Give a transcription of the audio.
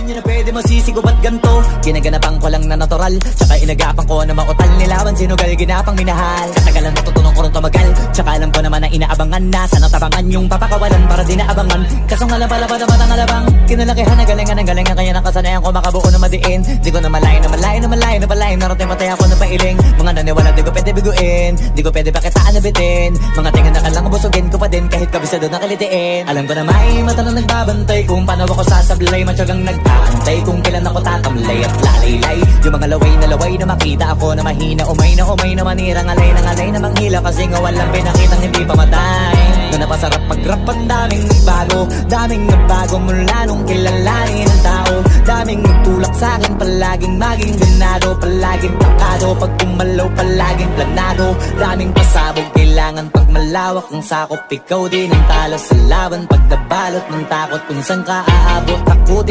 nyo na pwede masisigo ba't ganto? Ginaganapan ko lang na natural, tsaka inagapan ko na mautal. Nilawan sinugal, ginapang minahal. Katagalan matutunong ko rin tumagal, tsaka alam ko naman na inaabangan na sana tabangan yung papakawalan para di naabangan. Kaso nga lang pala pa dapat ang alabang kinalakihan na galingan kaya nakasanayan ko makabuo na madiin. Di ko na malayo na malayo na malayo na palayo. Narating matay ako na pailing. Mga naniwala di ko pwede biguin, di ko pwede pakitaan na bitin. Mga tingan na kalang busugin ko pa din kahit kabisado na kalitiin. Alam ko na may mata na nagbabantay kung paano ako sasablay. Matyagang nag-aantay kung kailan ako tatamlay at lalaylay. Yung mga laway na makita ako na mahina. Umay na manirang alay na manghila. Kasi nga walang pinakitang hindi pamatay. Na napasarap mag-rap ang daming nagbago mula nung kilalanin ang tao. Daming nagtulak sa'kin, palaging maging ganado. Palaging takado, pag kumalaw palaging planado. Daming pasabog, kailangan pag malawak ang sakop. Ikaw din ang talo sa laban, pag nabalot ng takot kung saan ka aabot. Ako